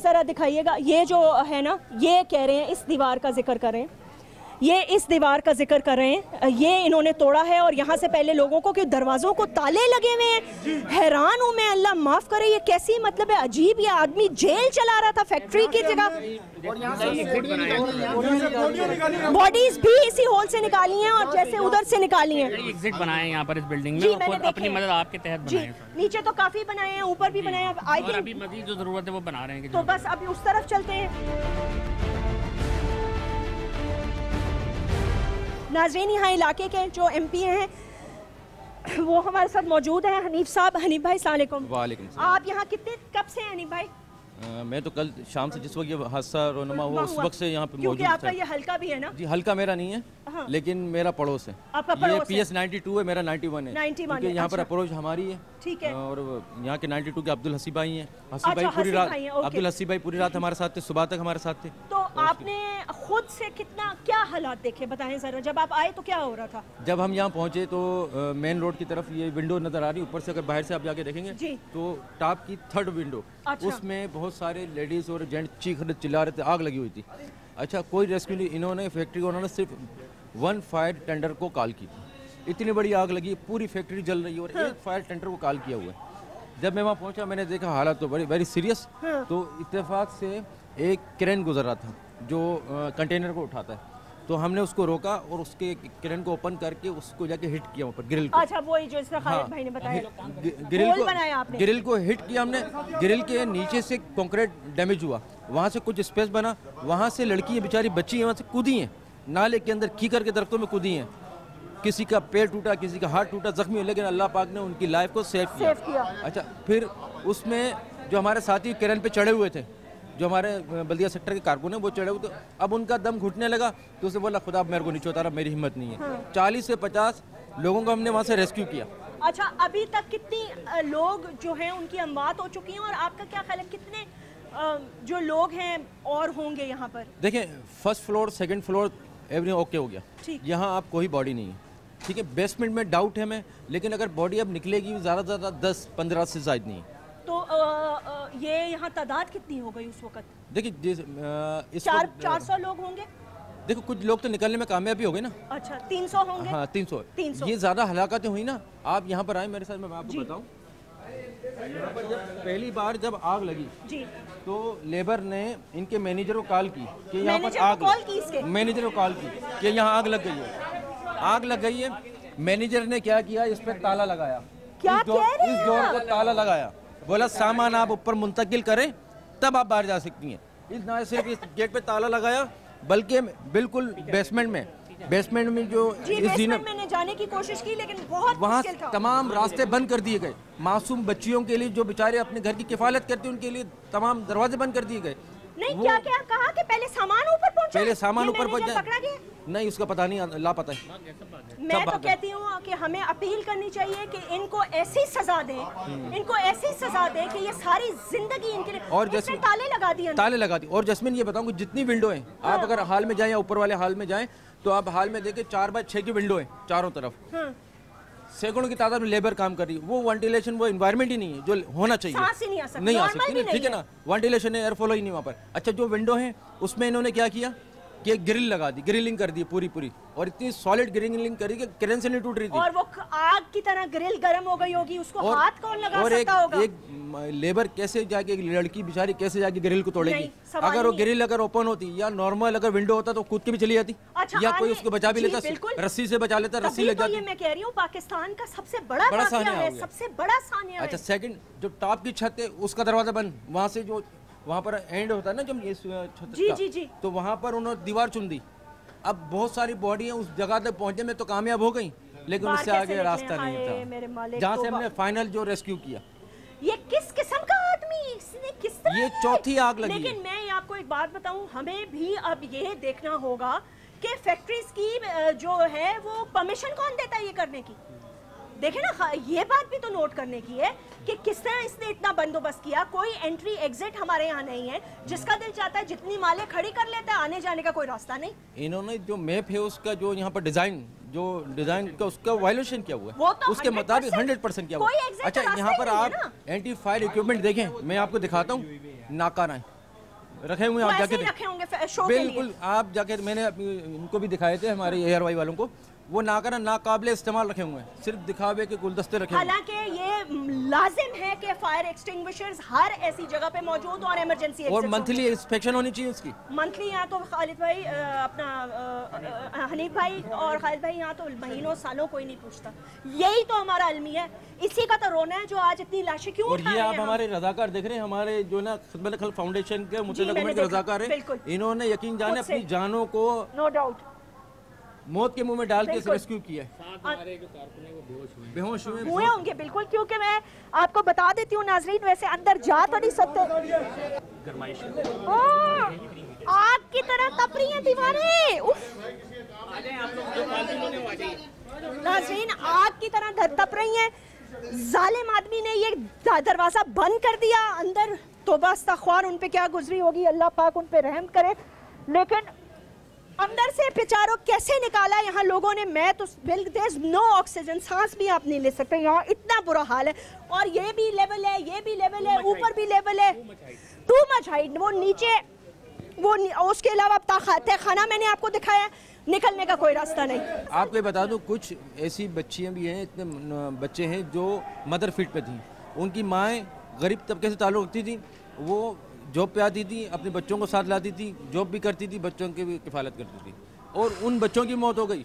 ज़रा दिखाइएगा, ये जो है ना, ये कह रहे हैं इस दीवार का जिक्र कर रहे हैं, ये इस दीवार का जिक्र कर रहे हैं, ये इन्होंने तोड़ा है और यहाँ से पहले लोगों को कि दरवाज़ों को ताले लगे हुए हैं। हैरान हूँ मैं, अल्लाह माफ़ करे, ये कैसी मतलब है अजीब, ये आदमी जेल चला रहा था फैक्ट्री की जगह। बॉडीज भी इसी होल से निकाली हैं और जैसे उधर से निकाली हैं। एग्जिट बनाए यहाँ पर इस बिल्डिंग में, अपनी मदद आपके तहत बनाए। नीचे तो काफ़ी बनाए हैं, ऊपर भी बनाए हैं, आई थिंक अभी मज़ीद जो ज़रूरत है वो बना रहे हैं। तो बस अभी उस तरफ चलते हैं। नाज़रीन, यहाँ इलाके के जो एमपी हैं वो हमारे साथ मौजूद हैं। हनीफ साहब, हनीफ भाई अस्सलाम वालेकुम। वालेकुम। आप यहाँ कितने कब से हैं हनीफ भाई? मैं तो कल शाम से जिस वक्त ये हादसा रोनमा हुआ उस वक्त से यहाँ पे मौजूद था। आपका ये हल्का भी है ना? जी, हल्का मेरा नहीं है। हाँ। लेकिन मेरा पड़ोस है। आपका पड़ोस ये PS 92 है, मेरा 91 है। 91 है। यहाँ पर अप्रोच हमारी है। ठीक है। और यहाँ के 92 के अब्दुल हसी भाई हैं। हसी भाई पूरी रात, अब्दुल हसी भाई पूरी रात हमारे साथ थे, सुबह तक हमारे साथ थे। तो आपने खुद से कितना क्या हालात देखे, बताएं जरा, जब आप आए तो क्या हो रहा था? जब हम यहाँ पहुँचे तो मेन रोड की तरफ ये विंडो नजर आ रही है, ऊपर से अगर बाहर से आप जाके देखेंगे तो टॉप की 3rd विंडो, उसमें बहुत सारे लेडीज और जेंट्स चीख रहे, चिल्ला रहे थे, आग लगी हुई थी। अच्छा, कोई रेस्क्यू नहीं, इन्होंने फैक्ट्री को उन्होंने सिर्फ 1 फायर टेंडर को कॉल की थी। इतनी बड़ी आग लगी, पूरी फैक्ट्री जल रही है और एक फायर टेंडर को कॉल किया हुआ है। जब मैं वहाँ पहुँचा मैंने देखा हालात तो वेरी सीरियस। तो इत्तेफाक से एक क्रेन गुजर रहा था जो कंटेनर को उठाता है, तो हमने उसको रोका और उसके क्रेन को ओपन करके उसको जाके हिट किया ऊपर ग्रिल को। अच्छा, वही जो इसका खालिद भाई ने बताया, ग्रिल को हिट किया हमने। ग्रिल के नीचे से कंक्रीट डैमेज हुआ, वहाँ से कुछ स्पेस बना, वहाँ से लड़की बेचारी बच्ची वहाँ से कूदी हैं, नाले के अंदर की करके दरख्तों में कूदी हैं। किसी का पैर टूटा, किसी का हाथ टूटा, जख्मी, लेकिन अल्लाह पाक ने उनकी लाइफ को सेव किया। अच्छा, फिर उसमें जो हमारे साथी क्रेन पे चढ़े हुए थे, जो हमारे बल्दिया सेक्टर के कारकुन हैं, वो चढ़े हुए, तो अब उनका दम घुटने लगा तो उसे बोला खुदा मेरे को नीचे उतारा, मेरी हिम्मत नहीं है। 40 से 50 लोगों को हमने वहाँ से रेस्क्यू किया। अच्छा, अभी तक कितनी लोग जो हैं उनकी अमवात हो चुकी हैं और आपका क्या ख्याल है कितने जो लोग हैं और होंगे यहाँ पर? देखें, 1st floor 2nd floor everything okay हो गया, यहाँ आप कोई बॉडी नहीं है, ठीक है। बेसमेंट में डाउट है मैं, लेकिन अगर बॉडी अब निकलेगी ज़्यादा से ज़्यादा 10-15 से ज़्यादा नहीं है। तो ये यहाँ तादाद कितनी हो गई उस वक्त? देखिए 400 लोग होंगे। देखो, कुछ लोग तो निकलने में कामयाबी हो गई ना। अच्छा, 300 होंगे। हाँ, 300। ये ज़्यादा हलाकतें हुई ना। आप यहाँ पर आए मेरे साथ, मैं आपको बताऊँ, यहाँ पर जब पहली बार जब आग लगी जी, तो लेबर ने इनके मैनेजर को कॉल की कि यहाँ पर आग, मैनेजर को कॉल की कि यहाँ आग लग गई है, आग लग गई है। मैनेजर ने क्या किया, इस पर ताला लगाया, इस डोर को ताला लगाया, बोला सामान आप ऊपर मुंतकिल करें तब आप बाहर जा सकती हैं। इस ना सिर्फ इस गेट पे ताला लगाया, बल्कि बिल्कुल बेसमेंट में जो मैंने जाने की कोशिश की, लेकिन बहुत वहाँ मुश्किल था। तमाम रास्ते बंद कर दिए गए। मासूम बच्चियों के लिए जो बेचारे अपने घर की किफालत करते हैं उनके लिए तमाम दरवाजे बंद कर दिए गए। नहीं, क्या क्या कहा कि पहले सामान ऊपर पहुंचा, पहले सामान ऊपर पहुंचा, पकड़ा गया? नहीं, उसका पता नहीं, लापता है। मैं तो कहती हूँ कि हमें अपील करनी चाहिए कि इनको ऐसी सजा दें, इनको ऐसी सजा दें कि ये सारी जिंदगी इनके लिए। और जैसे ताले लगा दिए, और जैस्मिन ये बताऊँ जितनी विंडो है, आप अगर हाल में जाएं या ऊपर वाले हाल में जाएं तो आप हाल में देखें 4x6 की विंडो है चारों तरफ। सैकड़ों की तादाद में लेबर काम कर रही है। वो वेंटिलेशन, वो एनवायरनमेंट ही नहीं है जो होना चाहिए, नहीं आ सकती, ठीक है ना। वेंटिलेशन है, एयर फ्लो ही नहीं वहाँ पर। अच्छा, जो विंडो है उसमें इन्होंने क्या किया कि ग्रिल लगा दी, ग्रिलिंग कर दी पूरी, और इतनी सॉलिड ग्रिलिंग करी कि क्रेन से नहीं टूट रही थी। और वो आग की तरह ग्रिल गर्म हो गई होगी, उसको हाथ कौन लगा सकता होगा? एक लेबर कैसे जाके, एक लड़की बेचारी कैसे जाके ग्रिल को तोड़ेगी? अगर वो ग्रिल अगर ओपन होती या नॉर्मल अगर विंडो होता तो कूद के भी चली जाती। अच्छा, या कोई उसको बचा भी लेता, रस्सी से बचा लेता, रस्सी लग जाती। मैं कह रही हूँ पाकिस्तान का सबसे बड़ा सानिया है, सबसे बड़ा सानिया है। अच्छा, सेकंड जो टॉप की छत है उसका दरवाजा बंद, वहाँ से जो वहाँ पर एंड होता है ना जब ये छत का, तो वहाँ पर उन्होंने दीवार चुन दी। अब बहुत सारी बॉडी है उस जगह तक पहुँचने में तो कामयाब हो गई, लेकिन उससे आगे रास्ता नहीं था, जहाँ से हमने फाइनल जो रेस्क्यू किया। ये किस किस्म का आदमी, इसने किस तरह, ये चौथी आग लगी। लेकिन मैं आपको एक बात बताऊं, हमें भी अब ये देखना होगा कि फैक्ट्रीज की जो है वो परमिशन कौन देता है ये करने की। देखे ना, ये बात भी तो नोट करने की है कि किस तरह इसने इतना बंदोबस्त किया। कोई एंट्री एग्जिट हमारे यहाँ नहीं है, जिसका दिल चाहता है जितनी माले खड़ी कर लेता है, आने जाने का कोई रास्ता नहीं। इन्होंने जो मैप है उसका जो यहाँ पर डिजाइन का उसका वायलेशन किया हुआ है, तो उसके मुताबिक 100% किया हुआ है। अच्छा, यहाँ पर आप एंटी फायर इक्विपमेंट देखें, मैं आपको दिखाता हूँ, नाकारा है, रखे हुए हैं, आप जाके रखे होंगे शो के लिए। बिल्कुल, आप जाके, मैंने इनको भी दिखाए थे हमारे एयरवाई वालों को, वो नाकाबिले इस्तेमाल रखे हुए हैं, सिर्फ दिखावे के गुलदस्ते रखे हुए हैं। हालांकि ये लाजिम है कि फायर एक्सटिंग्विशर्स हर ऐसी जगह पे मौजूद और इमरजेंसी और मंथली इंस्पेक्शन होनी चाहिए उसकी। मंथली यहाँ तो खालिद भाई अपना हनीफ भाई और खालिद भाई यहाँ तो महीनों सालों कोई नहीं पूछता। यही तो हमारा अलमी है, इसी का तो रोना है जो आज इतनी लाशें क्यों और ये आप हमारे रजाकार देख रहे हैं, हमारे जो ना खिदमत खल्क फाउंडेशन के मुतल्लिक़ के रजाकार हैं, इन्होंने यकीन जाने अपनी जानों को नो डाउट मौत के मुंह में डाल के रेस्क्यू किया है। बेहोश हुए होंगे बिल्कुल, क्योंकि मैं आपको बता देती हूँ नाजरीन, वैसे अंदर जा तो नहीं सकते, आग की तरह तप रही हैं दीवारें। नाजरीन आग की तरह तप रही हैं। जालिम आदमी ने ये दरवाजा बंद कर दिया, अंदर तौबा अस्तग़फ़ार उन पे क्या गुजरी होगी, अल्लाह पाक उन पे रहम करे। लेकिन अंदर से बेचारों कैसे निकाला यहाँ लोगों ने, मैं तो देयर इज नो ऑक्सीजन, सांस भी आप नहीं ले सकते, यहाँ इतना बुरा हाल है। और ये भी लेवल है, ये भी लेवल है, ऊपर भी लेवल है, टू मच हाइट। वो नीचे वो उसके अलावा तहखाना मैंने आपको दिखाया, निकलने का कोई रास्ता नहीं। आपको बता दूं कुछ ऐसी बच्चियां भी हैं, इतने बच्चे हैं जो मदर फीड पे थी, उनकी माएँ गरीब तबके से ताल्लुक़ रखती थी, वो जॉब पे आती थी, अपने बच्चों को साथ लाती थी, जॉब भी करती थी, बच्चों की भी किफ़ालत करती थी, और उन बच्चों की मौत हो गई।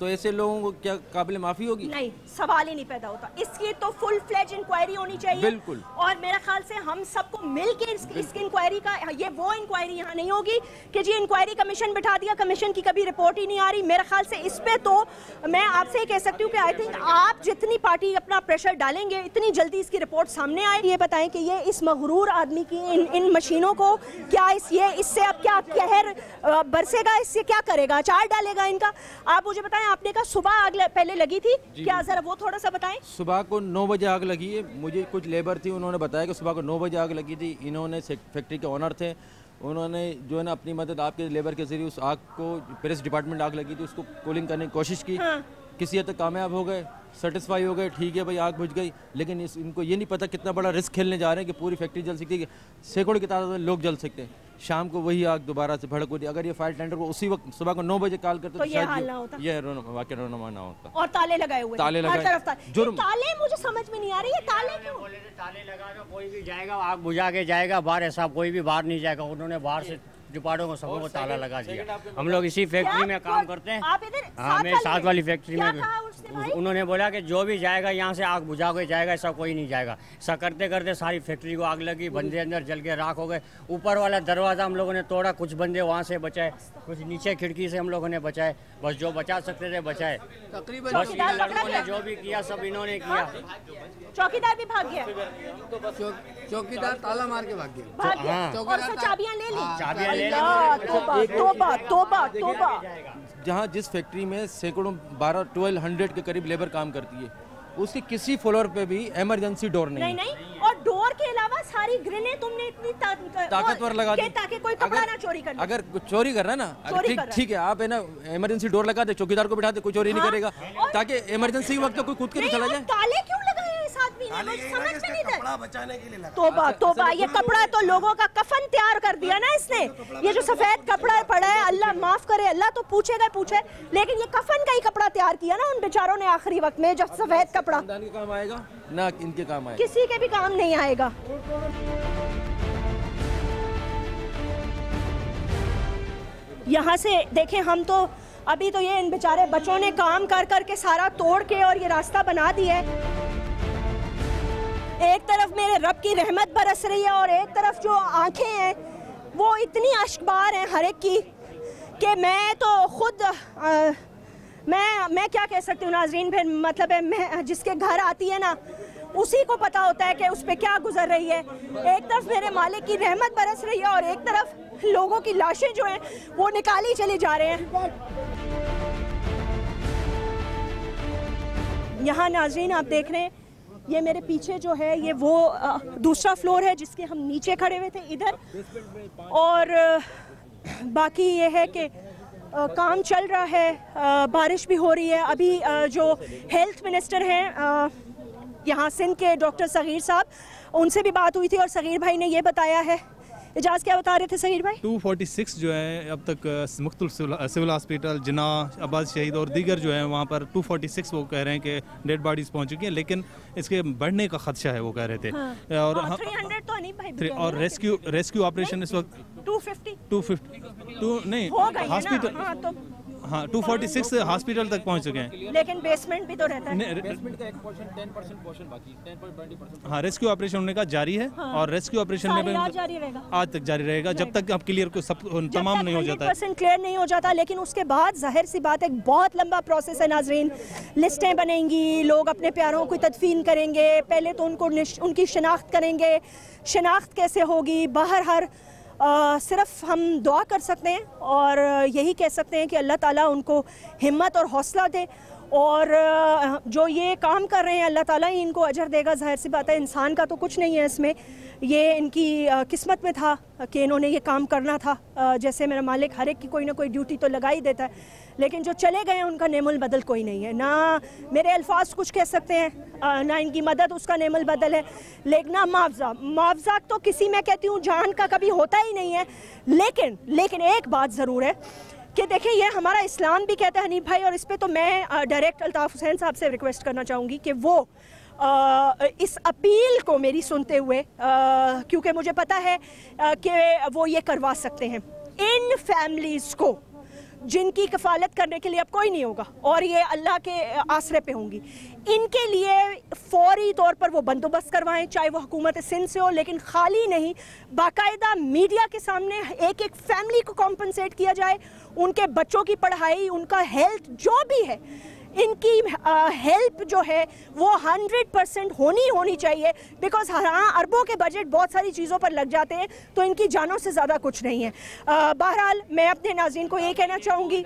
तो ऐसे लोगों को क्या काबिल माफ़ी होगी? नहीं, सवाल ही नहीं पैदा होता। इसकी तो फुल फ्लेज इंक्वायरी होनी चाहिए। बिल्कुल। और मेरे ख्याल से हम सबको मिल के इस इंक्वायरी का, ये वो इंक्वायरी यहाँ नहीं होगी कि जी इंक्वायरी कमीशन बिठा दिया, कमीशन की कभी रिपोर्ट ही नहीं आ रही। मेरे ख्याल से इस पे तो मैं आपसे ही कह सकती हूँ कि आई थिंक आप जितनी पार्टी अपना प्रेशर डालेंगे, इतनी जल्दी इसकी रिपोर्ट सामने आए। ये बताएं कि ये इस मगरूर आदमी की इन मशीनों को क्या इससे अब क्या कहर बरसेगा, इससे क्या करेगा, अचार डालेगा इनका। आप मुझे बताएं, आपने कहा सुबह आग पहले लगी थी, क्या जरा वो थोड़ा सा बताएं। सुबह को 9 बजे आग लगी है, मुझे कुछ लेबर थी, उन्होंने बताया कि सुबह को 9 बजे आग लगी थी। इन्होंने फैक्ट्री के ओनर थे, उन्होंने जो है ना अपनी मदद आपके लेबर के जरिए उस आग को, प्रेस डिपार्टमेंट आग लगी थी उसको कूलिंग करने की कोशिश की। हाँ। किसी हद तक कामयाब हो गए, सेटिस्फाई हो गए, ठीक है भाई आग बुझ गई। लेकिन इनको ये नहीं पता कितना बड़ा रिस्क खेलने जा रहे हैं कि पूरी फैक्ट्री जल सकती है, सैकड़ों की तादाद में लोग जल सकते हैं। शाम को वही आग दोबारा से भड़क होती। अगर ये फायर टेंडर को उसी वक्त सुबह को 9 बजे कॉल करते तो ये वाकई रोनमा ना होता। और ताले लगाए हुए, ताले लगाए, ताले मुझे समझ में नहीं आ रही है, ताले क्यों? ताले लगा दो, कोई भी जाएगा आग बुझा के जाएगा बाहर, ऐसा कोई भी बाहर नहीं जाएगा। उन्होंने बाहर से डिपार्टों को सबको ताला लगा दिया। हम लोग इसी फैक्ट्री में काम करते हैं। हाँ, मैं साथ वाली फैक्ट्री में। उन्होंने बोला कि जो भी जाएगा यहाँ से आग बुझा के जाएगा, ऐसा कोई नहीं जाएगा। ऐसा करते करते सारी फैक्ट्री को आग लगी, बंदे अंदर जल के राख हो गए। ऊपर वाला दरवाज़ा हम लोगों ने तोड़ा, कुछ बंदे वहाँ से बचाए, कुछ नीचे खिड़की से हम लोगों ने बचाए, बस जो बचा सकते थे बचाए। तकरीबन बस इन लड़कों ने जो भी किया सब इन्होंने किया। चौकीदार भी भाग गया, चौकीदार ताला मार के भाग गया। चाबियां ले ली, चाबियां ले ली। तोबा तोबा तोबा। जहाँ जिस फैक्ट्री में सैकड़ों 1200 के करीब लेबर काम करती है, उसके किसी फ्लोर पे भी इमरजेंसी डोर नहीं। नहीं, और डोर के अलावा सारी ग्रेनेड तुमने इतनी ताकतवर लगा दी ताकि कोई कपड़ा ना चोरी कर ले। अगर चोरी कर रहा है ना, ठीक है, आप है ना इमरजेंसी डोर लगा दे, चौकीदार को बिठा दे, कोई चोरी नहीं करेगा, ताकि इमरजेंसी के वक्त तो कोई कूद के नहीं चला जाए। ताले क्यों लगाए इस आदमी ने, मुझे समझ में नहीं आता। बचाने के लिए तौबा तौबा, ये कपड़ा तो लोगों का कफन तैयार कर दिया ना इसने। ये जो सफेद कपड़ा पड़ा है, अल्लाह माफ करे, अल्लाह तो पूछेगा पूछे, लेकिन ये कफन का ही कपड़ा तैयार किया ना उन बेचारों ने आखिरी वक्त में, जो सफेद कपड़ा काम आएगा ना इनके काम आएगा, किसी के भी काम नहीं आएगा। यहाँ से देखें, हम तो अभी तो ये इन बेचारे बच्चों ने काम कर कर के सारा तोड़ के और ये रास्ता बना दिया है। एक तरफ मेरे रब की रहमत बरस रही है और एक तरफ जो आंखें हैं वो इतनी अश्कबार हैं हर एक की कि मैं तो खुद मैं क्या कह सकती हूँ नाजरीन। फिर मतलब है, मैं जिसके घर आती है ना उसी को पता होता है कि उस पर क्या गुजर रही है। एक तरफ मेरे मालिक की रहमत बरस रही है और एक तरफ लोगों की लाशें जो हैं वो निकाली चली जा रहे हैं। यहाँ नाजरीन आप देख रहे हैं, ये मेरे पीछे जो है ये वो दूसरा फ्लोर है जिसके हम नीचे खड़े हुए थे इधर, और बाकी ये है कि काम चल रहा है, बारिश भी हो रही है। अभी जो हेल्थ मिनिस्टर हैं यहाँ सिंध के, डॉक्टर सगीर साहब, उनसे भी बात हुई थी और सगीर भाई ने ये बताया है इजाज़ क्या बता रहे थे सगीर भाई? 246 जो है अब तक मुख्तलिफ सिविल हॉस्पिटल जिना, अब्बास शहीद और दीगर जो है वहाँ पर 246 वो कह रहे हैं कि डेड बॉडीज़ पहुँच चुकी हैं, लेकिन इसके बढ़ने का खदशा है वो कह रहे थे। और 300 तो नहीं भाई, और रेस्क्यू ऑपरेशन इस वक्त 250 नहीं हॉस्पिटल, हाँ 246 हॉस्पिटल तक पहुंच चुके हैं, लेकिन बेसमेंट भी तो रहता है। बेसमेंट का एक पोर्शन 10% पोर्शन बाकी 10.20%। हाँ रेस्क्यू ऑपरेशन होने का जारी है। हाँ। और रेस्क्यू ऑपरेशन में जारी रहेगा, आज तक जारी रहेगा जब तक अब क्लियर को सब तमाम नहीं हो जाता है, 100% क्लियर नहीं हो जाता। लेकिन उसके बाद जाहिर सी बात है बहुत लंबा प्रोसेस है नाजरीन, लिस्टें बनेंगी, लोग अपने प्यारों को तदफीन करेंगे, पहले तो उनकी शनाख्त करेंगे, शनाख्त कैसे होगी, बाहर सिर्फ हम दुआ कर सकते हैं और यही कह सकते हैं कि अल्लाह ताला उनको हिम्मत और हौसला दे, और जो ये काम कर रहे हैं अल्लाह ताला ही इनको अजर देगा। जाहिर सी बात है इंसान का तो कुछ नहीं है इसमें, ये इनकी किस्मत में था कि इन्होंने ये काम करना था। जैसे मेरा मालिक हर एक की कोई ना कोई ड्यूटी तो लगा ही देता है, लेकिन जो चले गए हैं उनका नेमुल बदल कोई नहीं है। ना मेरे अल्फाज कुछ कह सकते हैं, ना इनकी मदद उसका नेमुल बदल है, लेकिन ना मुआवजा तो किसी, मैं कहती हूँ जान का कभी होता ही नहीं है। लेकिन एक बात ज़रूर है कि देखिए ये हमारा इस्लाम भी कहता है हनीफ भाई, और इस पे तो मैं डायरेक्ट अल्ताफ़ हुसैन साहब से रिक्वेस्ट करना चाहूँगी कि वो इस अपील को मेरी सुनते हुए, क्योंकि मुझे पता है कि वो ये करवा सकते हैं, इन फैमिलीज़ को जिनकी कफ़ालत करने के लिए अब कोई नहीं होगा और ये अल्लाह के आसरे पे होंगी, इनके लिए फौरी तौर पर वो बंदोबस्त करवाएं, चाहे वो हुकूमत सिंध से हो, लेकिन खाली नहीं, बाकायदा मीडिया के सामने एक एक फैमिली को कॉम्पनसेट किया जाए, उनके बच्चों की पढ़ाई, उनका हेल्थ जो भी है, इनकी हेल्प जो है वो 100% होनी चाहिए। बिकॉज हाँ अरबों के बजट बहुत सारी चीज़ों पर लग जाते हैं, तो इनकी जानों से ज़्यादा कुछ नहीं है। बहरहाल मैं अपने नाज़रीन को ये कहना चाहूँगी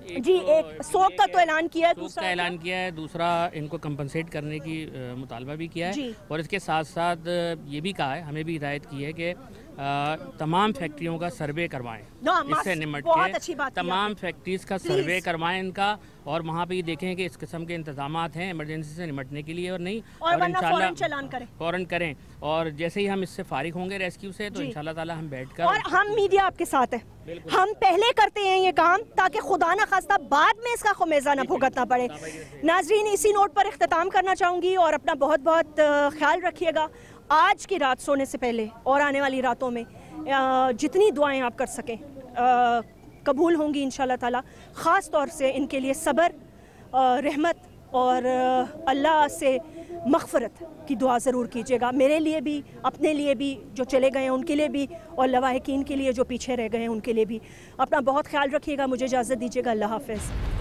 जी, एक सोग का तो ऐलान किया है, दूसरा इनको कंपनसेट करने की मुतालबा भी किया है, और इसके साथ साथ ये भी कहा है, हमें भी हिदायत की है कि तमाम फैक्ट्रियों का सर्वे करवाएं, इससे निमट के तमाम फैक्ट्रीज का सर्वे करवाएं इनका, और वहाँ पे ये देखें कि इस किस्म के इंतजामात हैं इमरजेंसी से निमटने के लिए और नहीं, और इंशाल्लाह फ़ौरन करें। और जैसे ही हम इससे फारिग होंगे रेस्क्यू से, तो इंशाल्लाह ताला हम बैठकर, और हम मीडिया आपके साथ है, हम पहले करते हैं ये काम ताकि खुदा न खास्ता बाद में इसका खुमेज़ा न भुगतना पड़े। नाजरीन इसी नोट पर इख्तिताम करना चाहूँगी, और अपना बहुत बहुत ख्याल रखिएगा। आज की रात सोने से पहले और आने वाली रातों में जितनी दुआएं आप कर सकें कबूल होंगी इंशाल्लाह ताला। ख़ास तौर से इनके लिए सब्र, रहमत और अल्लाह से मग़फ़िरत की दुआ ज़रूर कीजिएगा, मेरे लिए भी, अपने लिए भी, जो चले गए हैं उनके लिए भी, और लवाहिकीन के लिए जो पीछे रह गए हैं उनके लिए भी। अपना बहुत ख्याल रखिएगा, मुझे इजाज़त दीजिएगा, अल्लाह हाफ़िज़।